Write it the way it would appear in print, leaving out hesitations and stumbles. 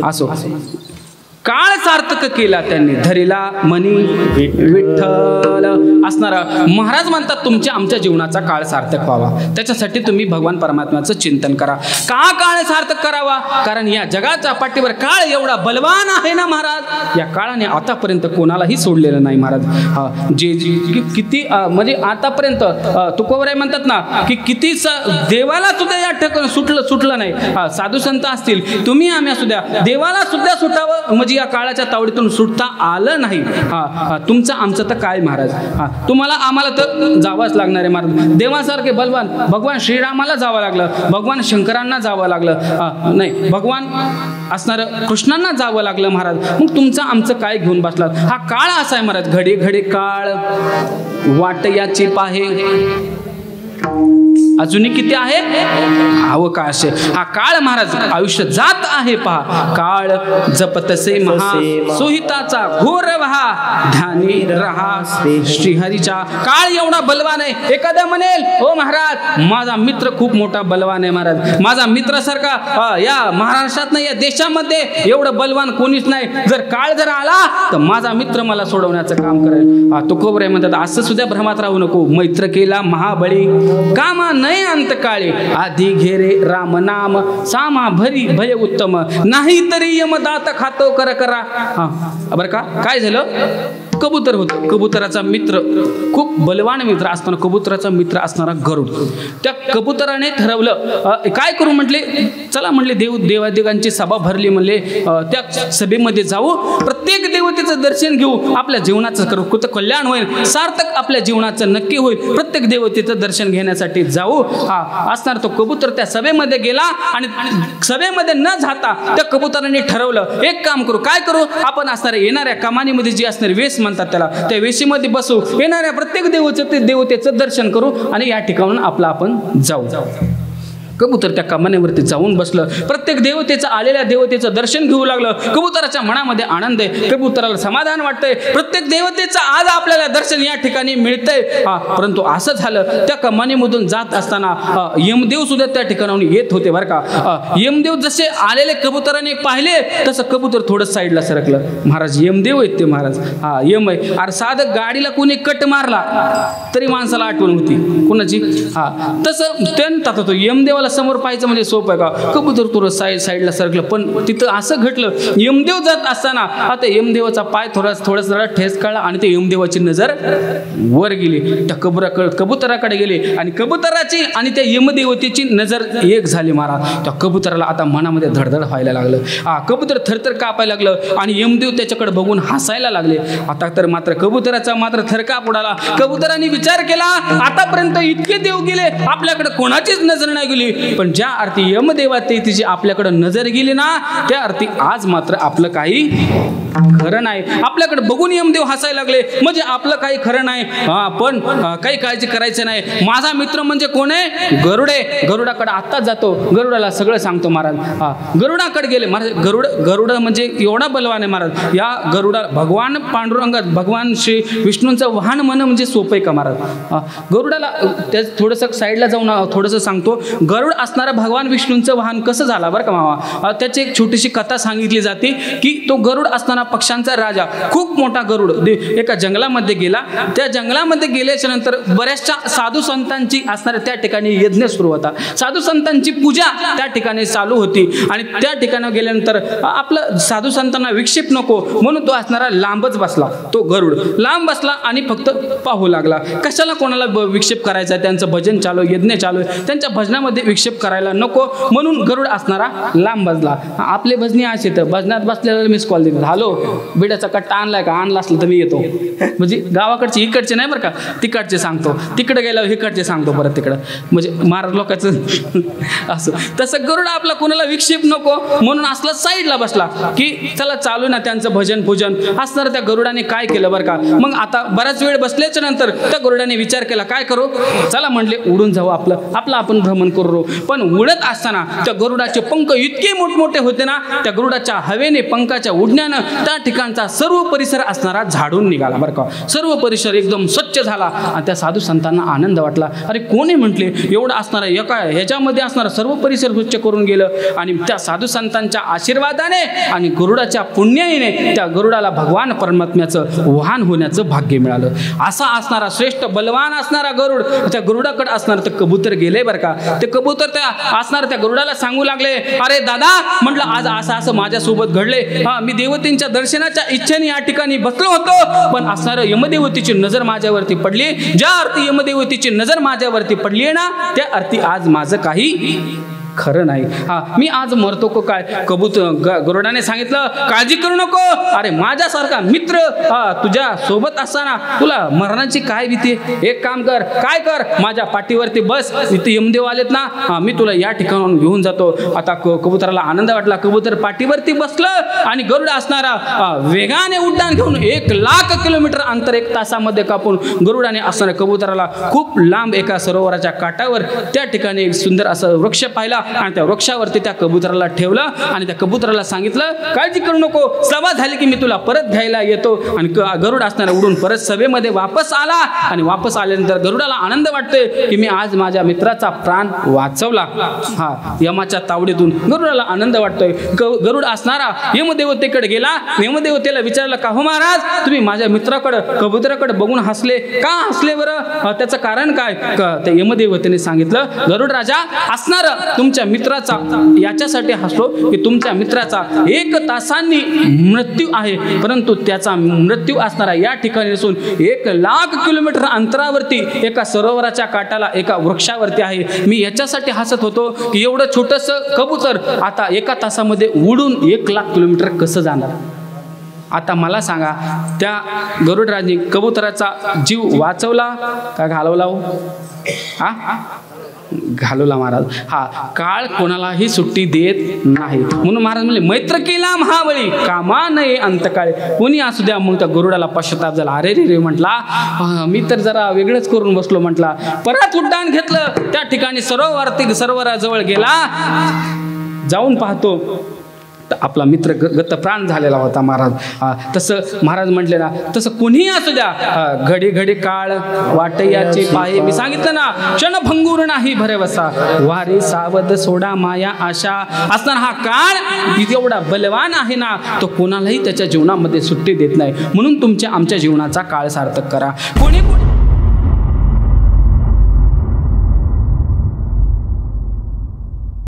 असो काळ सार्थक केला त्यांनी धरिला मनी विठ्ठल असणारा महाराज म्हणतात तुमच्या आमच्या जीवनाचा काळ सार्थक व्हावा त्याच्यासाठी तुम्ही भगवान परमात्म्याचं चिंतन करा. का काळ सार्थक करावा? कारण या जगाच्या पाठीवर काळ एवढा बलवान आहे ना महाराज, या काळाने आतापर्यंत कोणालाही सोडलेलं नाही महाराज. जे किती म्हणजे आतापर्यंत तुकोबराय म्हणतात ना की किती देवाला सुद्धा या ठिकाणी सुटलं नाही. साधू संत असतील तुम्ही आम्ही असू द्या देवाला सुद्धा सुटावं म्हणजे या काळाच्या तावडीतून सुटता आलं नाही. तुमचं आमचं तर काय महाराज, तुम्हाला आम्हाला तर जावंच लागणार आहे महाराज. देवासारखे बलवान भगवान श्रीरामाला जावं लागलं, भगवान शंकरांना जावं लागलं, नाही भगवान असणारं कृष्णांना जावं लागलं महाराज. मग तुमचं आमचं काय घेऊन बसलात? हा काळ असा आहे महाराज, घडी घडी काळ वाट याची पाहे अजूनही किती आहे अवकाश. हा काळ महाराज आयुष्य जात आहे पहा. काळ जपतसे महा सोहिताचा घोर वहा ध्यानी रहा श्रीहरीच्या. काळ एवढा बलवान आहे. एखादा म्हणेल हो महाराज माझा मित्र खूप मोठा बलवान आहे महाराज, माझा मित्रासारखा या महाराष्ट्रात नाही या देशामध्ये एवढं बलवान कोणीच नाही. जर काळ जर आला तर माझा मित्र मला सोडवण्याचं काम करेल. तुकोबराय म्हणतात असं सुद्धा भ्रमात राहू नको. मैत्र केला महाबळी कामा नाही अंत काळे आधी घेरे राम नाम सामा भरी भय उत्तम नाही तरी यमदात खातो कर करा. बरं का काय झालं? कबूतर होतं, कबुतराचा मित्र खूप बलवान मित्र असताना कबुतराचा मित्र असणारा गरुड. त्या कबुतराने ठरवलं काय करू म्हटले, चला म्हटले देवादेवांची सभा भरली म्हणले त्या सभेमध्ये जाऊ, प्रत्येक देवतेचं दर्शन घेऊ, आपल्या जीवनाचं कृत कल्याण होईल, सार्थक आपल्या जीवनाचं नक्की होईल, प्रत्येक देवतेचं दर्शन घेण्यासाठी जाऊ. असणार तो कबूतर त्या सभेमध्ये गेला आणि सभेमध्ये न जाता त्या कबुतराने ठरवलं एक काम करू, काय करू आपण असणाऱ्या येणाऱ्या कमानीमध्ये जी असणारी वेश म्हणतात त्याला त्या वेशीमध्ये बसू, येणाऱ्या प्रत्येक देवतेचं दर्शन करू आणि या ठिकाणून आपलं आपण जाऊ. कबूतर त्या कमानीवरती जाऊन बसलं, प्रत्येक देवतेचं आलेल्या देवतेचं दर्शन घेऊ लागलं. कबुतराच्या मनामध्ये आनंद आहे, कबुतराला समाधान वाटतंय, प्रत्येक देवतेचं आज आपल्याला दर्शन या ठिकाणी मिळतंय. परंतु असं झालं त्या कमानीमधून जात असताना यमदेव सुद्धा त्या ठिकाणाहून येत होते बरं का. यमदेव जसे आलेले कबुतराने पाहिले तसं कबूतर थोडं साईडला सरकलं. महाराज यमदेव आहेत ते महाराज, यम आहे. अरे साधं गाडीला कोणी कट मारला तरी माणसाला आठवण होती कोणाची, तसं त्यांना तो यमदेवाला समोर पाहायचं म्हणजे सोपं आहे का? कबूतर थोडं साईडला सरकलं. पण तिथं असं घडलं यमदेव जात असताना आता यमदेवाचा पाय थोडासा ठेस काढला आणि ते यमदेवाची नजर वर गेली, त्या कबुतराकडे गेली आणि कबुतराची आणि त्या यमदेवतेची नजर एक झाली महाराज. त्या कबुतराला आता मनामध्ये धडधड व्हायला लागलं. कबूतर थरथर कापायला लागलं आणि यमदेव त्याच्याकडे बघून हसायला लागले. आता तर मात्र कबुतराचा मात्र थरकाप उडाला. कबुतराने विचार केला आतापर्यंत इतके देव गेले आपल्याकडे कोणाचीच नजर नाही गेली, पण ज्या अर्थी यमदेवाते तिची आपल्याकडे नजर गेली ना त्या अर्थी आज मात्र आपलं काही खरं नाही. आपल्याकडे बघून यमदेव हसायला लागले म्हणजे आपलं काही खरं नाही. पण काही काळजी करायचं नाही. माझा मित्र म्हणजे कोण आहे? गरुड आहे. गरुडाकडे आत्ताच जातो, गरुडाला सगळं सांगतो महाराज. गरुडाकडे गेले महाराज. गरुड म्हणजे एवढा बलवान आहे महाराज. या गरुडा भगवान पांडुरंगात भगवान श्री विष्णूंचं वाहन म्हणणं म्हणजे सोपं आहे का महाराज? गरुडाला त्या थोडंसं साईडला जाऊन थोडंसं सांगतो. गरुड असणारा भगवान विष्णूंचं वाहन कसं झाला बरं का मामा? त्याची एक छोटीशी कथा सांगितली जाते की तो गरुड असताना पक्ष्यांचा राजा खूप मोठा गरुड एका जंगलामध्ये गेला. त्या जंगलामध्ये गेल्याच्या नंतर बऱ्याचशा साधू संतांची असणाऱ्या त्या ठिकाणी यज्ञ सुरू होता. साधू संतांची पूजा त्या ठिकाणी चालू होती आणि त्या ठिकाणी गेल्यानंतर आपलं साधू संतांना विक्षेप नको म्हणून तो असणारा लांबच बसला. तो गरुड लांब बसला आणि फक्त पाहू लागला. कशाला कोणाला विक्षेप करायचा? त्यांचं भजन चालू, यज्ञ चालू आहे, त्यांच्या भजनामध्ये विक्षेप करायला नको म्हणून गरुड असणारा लांब बसला. आपले भजनी असे तर भजनात बसलेला मिस कॉल देतात, हॅलो बिड्याचा कट्टा आणलाय का? आणला असलं तर मी येतो. म्हणजे गावाकडचे इकडचे नाही बरं का, तिकडचे सांगतो, तिकडे गेल्यावर इकडचे सांगतो परत तिकडं. म्हणजे महाराज लोकांचं असं तसं गरुड आपला कोणाला विक्षेप नको म्हणून असला साईडला बसला की चला चालू ना त्यांचं भजन पूजन असणार. त्या गरुडाने काय केलं बरं का, मग आता बराच वेळ बसल्याच्या नंतर त्या गरुडाने विचार केला काय करू, चला म्हटले उडून जाऊ, आपलं आपण भ्रमण करू. पण उडत असताना त्या गरुडाचे पंख इतके मोठमोठे होते ना, त्या गरुडाच्या हवेने पंखाच्या उडण्यानं त्या ठिकाणचा सर्व परिसर असणारा झाडून निघाला बरं का. सर्व परिसर एकदम स्वच्छ झाला आणि त्या साधू संतांना आनंद वाटला. अरे कोणी म्हटले एवढं असणारा एका ह्याच्यामध्ये असणारा सर्व परिसर स्वच्छ करून गेलं. आणि त्या साधू संतांच्या आशीर्वादाने आणि गरुडाच्या पुण्याईने त्या गरुडाला भगवान परमात्म्याचं वाहन होण्याचं भाग्य मिळालं. असा असणारा श्रेष्ठ बलवान असणारा गरुड त्या गरुडाकडे असणार तर कबूतर गेले बरं का. ते कबूतर त्या असणार त्या गरुडाला सांगू लागले, अरे दादा म्हटलं आज असं असं माझ्यासोबत घडले. मी देवतेंच्या दर्शनाच्या इच्छेने या ठिकाणी बसलो होतो, पण असणारं यमदेवतेची नजर माझ्यावरती पडली. ज्या अर्थी यमदेवतेची नजर माझ्यावरती पडली आहे ना, त्या अर्थी आज माझं काही खरं नाही. मी आज मरतो को काय. गरुडाने सांगितलं काळजी करू नको. अरे माझ्यासारखा मित्र तुझ्या सोबत असताना तुला मरणाची काय भीती. एक काम कर, काय कर, माझ्या पाठीवरती बस. इथे यमदेव आलेत ना, मी तुला या ठिकाणाहून घेऊन जातो. आता कबुतराला आनंद वाटला. कबूतर पाठीवरती बसलं आणि गरुड असणारा वेगाने उड्डाण घेऊन 1,00,000 किलोमीटर अंतर 1 तासामध्ये कापून गरुडाने असणाऱ्या कबुतराला खूप लांब एका सरोवराच्या काठावर त्या ठिकाणी एक सुंदर असं वृक्ष पाहिला आणि त्या वृक्षावरती त्या कबुतराला ठेवलं आणि त्या कबुतराला सांगितलं काळजी करू नको, सभा झाली की मी तुला परत घ्यायला येतो. आणि गरुड असणारा उडून परत सभेमध्ये वापस आला. आणि वापस आल्यानंतर गरुडाला आनंद वाटतोय की मी आज माझ्या मित्राचा प्राण वाचवला. यमाच्या तावडीतून गरुडाला आनंद वाटतोय. गरुड असणारा यमदेवतेकडे गेला. यमदेवतेला विचारलं का हो महाराज, तुम्ही माझ्या मित्राकडे कबुतराकडे बघून हसले का? हसले बरं, त्याचं कारण काय? त्या यमदेवतेने सांगितलं गरुड राजा असणार तुमच्या मित्राचा याच्यासाठी हसलो की तुमच्या मित्राचा 1 तासांनी मृत्यू आहे, परंतु त्याचा मृत्यू असणारा या ठिकाणी असून 1,00,000 किलोमीटर अंतरावरती एका सरोवराच्या काठाला एका वृक्षावरती आहे. मी याच्यासाठी हसत होतो की एवढं छोटंसं कबूतर आता 1 तासामध्ये उडून 1,00,000 किलोमीटर कसं जाणार. आता मला सांगा त्या गरुडराजाने कबुतराचा जीव वाचवला का घालवला? घालवला महाराज. काळ कोणालाही सुट्टी देत नाही. म्हणून महाराज म्हणले मैत्र केला महाबळी कामा नये अंतकाळी. कोणी असू द्या. मग त्या गरुडाला पश्चाताप झाला. अरे रे म्हटला मी तर जरा वेगळंच करून बसलो म्हटला. परत उड्डाण घेतलं. त्या ठिकाणी सरोवराजवळ गेला. जाऊन पाहतो आपला मित्र गतप्राण झालेला होता महाराज. तसं महाराज म्हटले ना, तसं कोणीही असू द्या. घडी घडी काळ वाटयाचे पाहे. मी सांगितलं ना, क्षणभंगूर नाही भरवसा. वारे सावध सोडा माया आशा. असताना हा काळ एवढा बलवान आहे ना, तो कोणालाही त्याच्या जीवनामध्ये सुट्टी देत नाही. म्हणून तुमच्या आमच्या जीवनाचा काळ सार्थक करा. कोणी